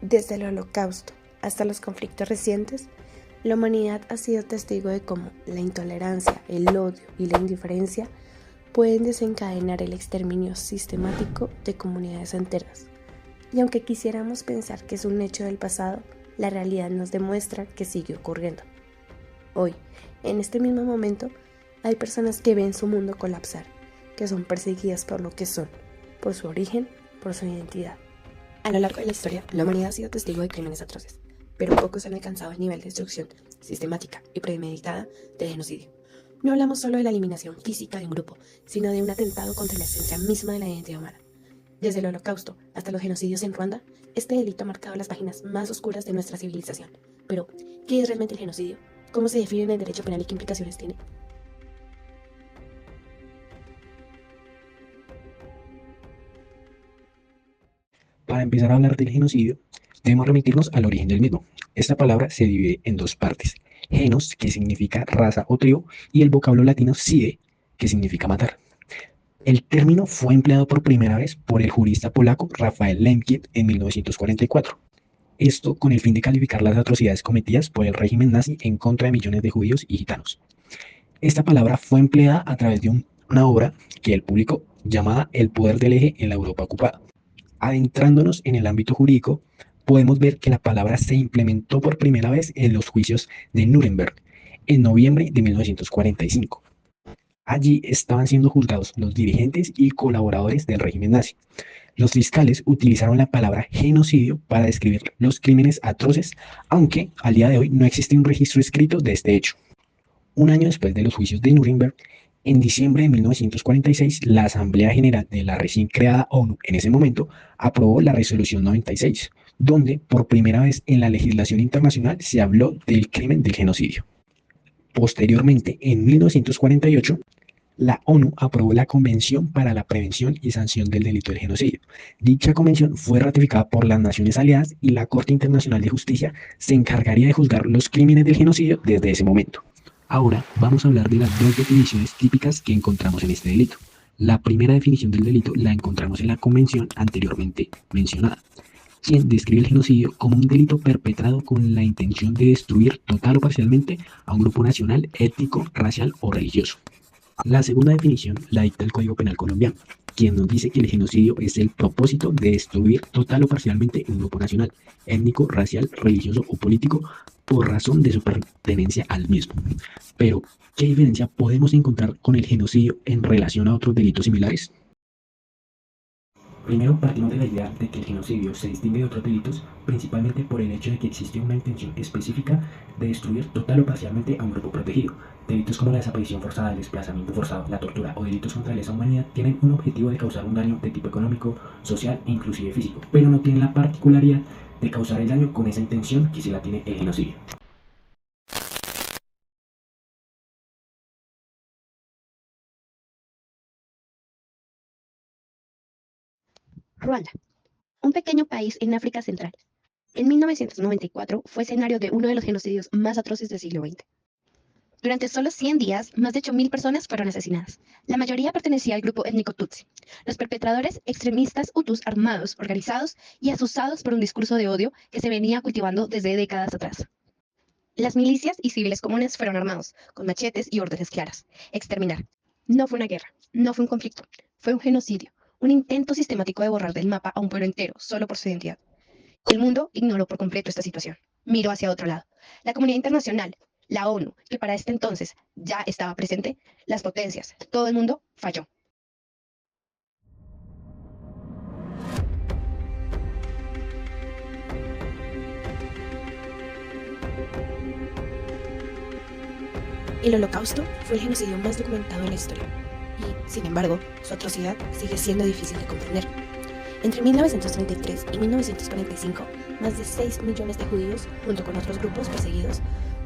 Desde el Holocausto hasta los conflictos recientes, la humanidad ha sido testigo de cómo la intolerancia, el odio y la indiferencia pueden desencadenar el exterminio sistemático de comunidades enteras. Y aunque quisiéramos pensar que es un hecho del pasado, la realidad nos demuestra que sigue ocurriendo. Hoy, en este mismo momento, hay personas que ven su mundo colapsar, que son perseguidas por lo que son, por su origen, por su identidad. A lo largo de la historia, la humanidad ha sido testigo de crímenes atroces, pero pocos han alcanzado el nivel de destrucción sistemática y premeditada de genocidio. No hablamos solo de la eliminación física de un grupo, sino de un atentado contra la esencia misma de la identidad humana. Desde el Holocausto hasta los genocidios en Ruanda, este delito ha marcado las páginas más oscuras de nuestra civilización. Pero, ¿qué es realmente el genocidio? ¿Cómo se define en el derecho penal y qué implicaciones tiene? Para empezar a hablar del genocidio, debemos remitirnos al origen del mismo. Esta palabra se divide en dos partes: genos, que significa raza o tribu, y el vocablo latino cide, que significa matar. El término fue empleado por primera vez por el jurista polaco Rafael Lemkin en 1944. Esto con el fin de calificar las atrocidades cometidas por el régimen nazi en contra de millones de judíos y gitanos. Esta palabra fue empleada a través de una obra que él publicó llamada El poder del eje en la Europa ocupada. Adentrándonos en el ámbito jurídico, podemos ver que la palabra se implementó por primera vez en los juicios de Nuremberg en noviembre de 1945. Allí estaban siendo juzgados los dirigentes y colaboradores del régimen nazi. Los fiscales utilizaron la palabra genocidio para describir los crímenes atroces, aunque al día de hoy no existe un registro escrito de este hecho. Un año después de los juicios de Nuremberg, en diciembre de 1946, la Asamblea General de la recién creada ONU en ese momento aprobó la Resolución 96, donde por primera vez en la legislación internacional se habló del crimen del genocidio. Posteriormente, en 1948, la ONU aprobó la Convención para la Prevención y Sanción del Delito del Genocidio. Dicha convención fue ratificada por las Naciones Aliadas y la Corte Internacional de Justicia se encargaría de juzgar los crímenes del genocidio desde ese momento. Ahora vamos a hablar de las dos definiciones típicas que encontramos en este delito. La primera definición del delito la encontramos en la convención anteriormente mencionada, quien describe el genocidio como un delito perpetrado con la intención de destruir total o parcialmente a un grupo nacional, étnico, racial o religioso. La segunda definición la dicta el Código Penal colombiano, quien nos dice que el genocidio es el propósito de destruir total o parcialmente un grupo nacional, étnico, racial, religioso o político por razón de su pertenencia al mismo. Pero, ¿qué diferencia podemos encontrar con el genocidio en relación a otros delitos similares? Primero, partimos de la idea de que el genocidio se distingue de otros delitos principalmente por el hecho de que existe una intención específica de destruir total o parcialmente a un grupo protegido. Delitos como la desaparición forzada, el desplazamiento forzado, la tortura o delitos contra la lesa humanidad tienen un objetivo de causar un daño de tipo económico, social e inclusive físico, pero no tienen la particularidad de causar el daño con esa intención que sí la tiene el genocidio. Ruanda, un pequeño país en África Central. En 1994 fue escenario de uno de los genocidios más atroces del siglo XX. Durante solo 100 días, más de 8.000 personas fueron asesinadas. La mayoría pertenecía al grupo étnico Tutsi. Los perpetradores, extremistas hutus armados, organizados y asusados por un discurso de odio que se venía cultivando desde décadas atrás. Las milicias y civiles comunes fueron armados, con machetes y órdenes claras: exterminar. No fue una guerra, no fue un conflicto, fue un genocidio, un intento sistemático de borrar del mapa a un pueblo entero solo por su identidad. El mundo ignoró por completo esta situación. Miró hacia otro lado. La comunidad internacional, la ONU, que para este entonces ya estaba presente, las potencias, todo el mundo falló. El Holocausto fue el genocidio más documentado en la historia y, sin embargo, su atrocidad sigue siendo difícil de comprender. Entre 1933 y 1945, más de 6 millones de judíos, junto con otros grupos perseguidos,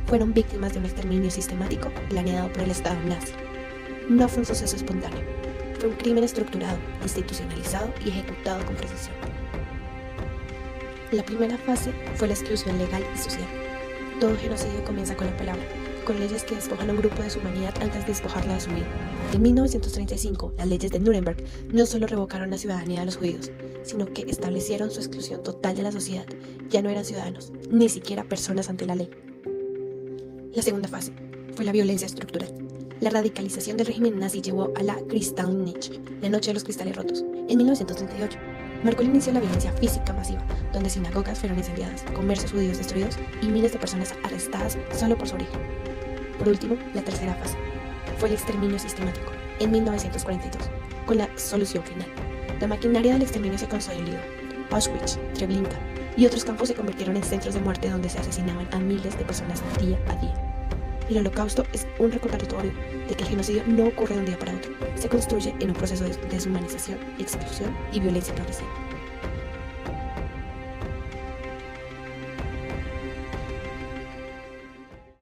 fueron víctimas de un exterminio sistemático planeado por el Estado nazi. No fue un suceso espontáneo, fue un crimen estructurado, institucionalizado y ejecutado con precisión. La primera fase fue la exclusión legal y social. Todo genocidio comienza con la palabra, con leyes que despojan a un grupo de su humanidad antes de despojarla de su vida. En 1935, las leyes de Nuremberg no solo revocaron la ciudadanía de los judíos, sino que establecieron su exclusión total de la sociedad. Ya no eran ciudadanos, ni siquiera personas ante la ley. La segunda fase fue la violencia estructural. La radicalización del régimen nazi llevó a la Kristallnacht, la noche de los cristales rotos, en 1938. Marcó el inicio de la violencia física masiva, donde sinagogas fueron incendiadas, comercios judíos destruidos y miles de personas arrestadas solo por su origen. Por último, la tercera fase fue el exterminio sistemático, en 1942, con la solución final. La maquinaria del exterminio se consolidó. Auschwitz, Treblinka y otros campos se convirtieron en centros de muerte donde se asesinaban a miles de personas día a día. El Holocausto es un recordatorio de que el genocidio no ocurre de un día para otro. Se construye en un proceso de deshumanización, exclusión y violencia progresiva.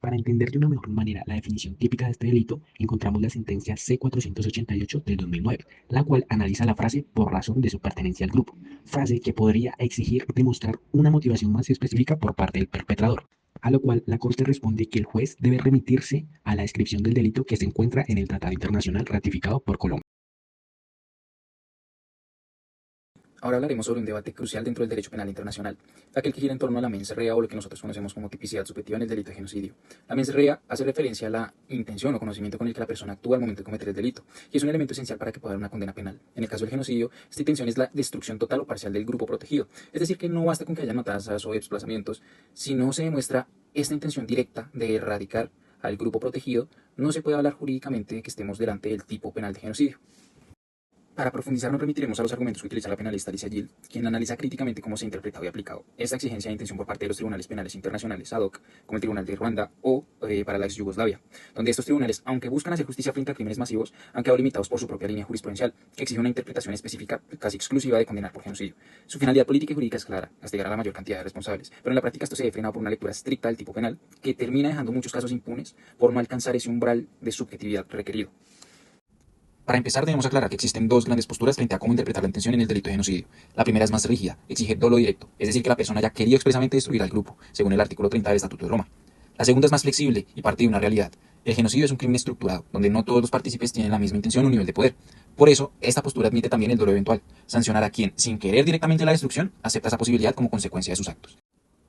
Para entender de una mejor manera la definición típica de este delito, encontramos la sentencia C-488 del 2009, la cual analiza la frase por razón de su pertenencia al grupo, frase que podría exigir demostrar una motivación más específica por parte del perpetrador, a lo cual la Corte responde que el juez debe remitirse a la descripción del delito que se encuentra en el Tratado Internacional ratificado por Colombia. Ahora hablaremos sobre un debate crucial dentro del derecho penal internacional, aquel que gira en torno a la mens rea o lo que nosotros conocemos como tipicidad subjetiva en el delito de genocidio. La mens rea hace referencia a la intención o conocimiento con el que la persona actúa al momento de cometer el delito, y es un elemento esencial para que pueda haber una condena penal. En el caso del genocidio, esta intención es la destrucción total o parcial del grupo protegido, es decir, que no basta con que haya matanzas o desplazamientos, si no se demuestra esta intención directa de erradicar al grupo protegido, no se puede hablar jurídicamente de que estemos delante del tipo penal de genocidio. Para profundizar nos remitiremos a los argumentos que utiliza la penalista Alicia Gill, quien analiza críticamente cómo se ha interpretado y aplicado esta exigencia de intención por parte de los tribunales penales internacionales ad hoc, como el Tribunal de Ruanda o para la ex Yugoslavia, donde estos tribunales, aunque buscan hacer justicia frente a crímenes masivos, han quedado limitados por su propia línea jurisprudencial, que exige una interpretación específica casi exclusiva de condenar por genocidio. Su finalidad política y jurídica es clara, castigar a la mayor cantidad de responsables, pero en la práctica esto se ve frenado por una lectura estricta del tipo penal, que termina dejando muchos casos impunes por no alcanzar ese umbral de subjetividad requerido. Para empezar, debemos aclarar que existen dos grandes posturas frente a cómo interpretar la intención en el delito de genocidio. La primera es más rígida, exige dolo directo, es decir, que la persona haya querido expresamente destruir al grupo, según el artículo 30 del Estatuto de Roma. La segunda es más flexible y parte de una realidad. El genocidio es un crimen estructurado, donde no todos los partícipes tienen la misma intención o nivel de poder. Por eso, esta postura admite también el dolo eventual, sancionar a quien, sin querer directamente la destrucción, acepta esa posibilidad como consecuencia de sus actos.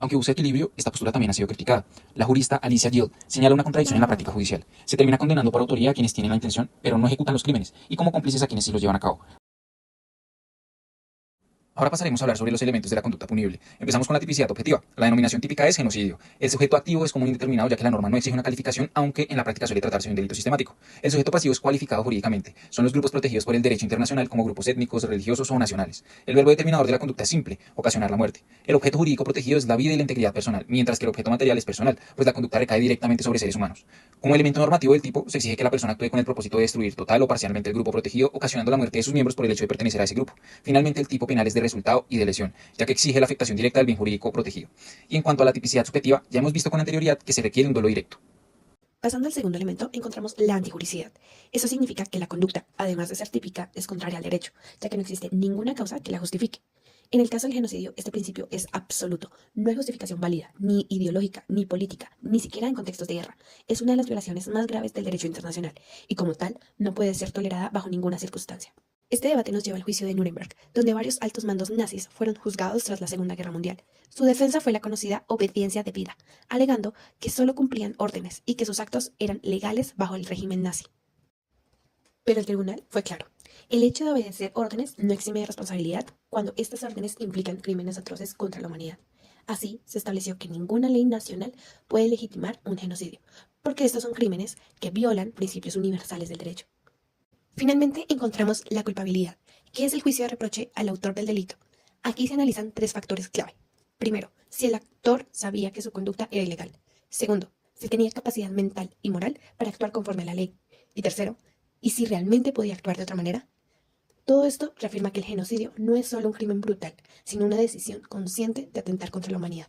Aunque busca equilibrio, esta postura también ha sido criticada. La jurista Alicia Gill señala una contradicción en la práctica judicial. Se termina condenando por autoría a quienes tienen la intención, pero no ejecutan los crímenes, y como cómplices a quienes sí los llevan a cabo. Ahora pasaremos a hablar sobre los elementos de la conducta punible. Empezamos con la tipicidad objetiva. La denominación típica es genocidio. El sujeto activo es común indeterminado ya que la norma no exige una calificación, aunque en la práctica suele tratarse de un delito sistemático. El sujeto pasivo es cualificado jurídicamente. Son los grupos protegidos por el derecho internacional como grupos étnicos, religiosos o nacionales. El verbo determinador de la conducta es simple, ocasionar la muerte. El objeto jurídico protegido es la vida y la integridad personal, mientras que el objeto material es personal, pues la conducta recae directamente sobre seres humanos. Como elemento normativo del tipo, se exige que la persona actúe con el propósito de destruir total o parcialmente el grupo protegido, ocasionando la muerte de sus miembros por el hecho de pertenecer a ese grupo. Finalmente, el tipo penal es de resultado y de lesión, ya que exige la afectación directa del bien jurídico protegido. Y en cuanto a la tipicidad subjetiva, ya hemos visto con anterioridad que se requiere un dolo directo. Pasando al segundo elemento, encontramos la antijuricidad. Eso significa que la conducta, además de ser típica, es contraria al derecho, ya que no existe ninguna causa que la justifique. En el caso del genocidio, este principio es absoluto. No hay justificación válida, ni ideológica, ni política, ni siquiera en contextos de guerra. Es una de las violaciones más graves del derecho internacional, y como tal, no puede ser tolerada bajo ninguna circunstancia. Este debate nos lleva al juicio de Nuremberg, donde varios altos mandos nazis fueron juzgados tras la Segunda Guerra Mundial. Su defensa fue la conocida obediencia debida, alegando que solo cumplían órdenes y que sus actos eran legales bajo el régimen nazi. Pero el tribunal fue claro. El hecho de obedecer órdenes no exime de responsabilidad cuando estas órdenes implican crímenes atroces contra la humanidad. Así, se estableció que ninguna ley nacional puede legitimar un genocidio, porque estos son crímenes que violan principios universales del derecho. Finalmente encontramos la culpabilidad, que es el juicio de reproche al autor del delito. Aquí se analizan tres factores clave. Primero, si el actor sabía que su conducta era ilegal. Segundo, si tenía capacidad mental y moral para actuar conforme a la ley. Y tercero, y si realmente podía actuar de otra manera. Todo esto reafirma que el genocidio no es solo un crimen brutal, sino una decisión consciente de atentar contra la humanidad.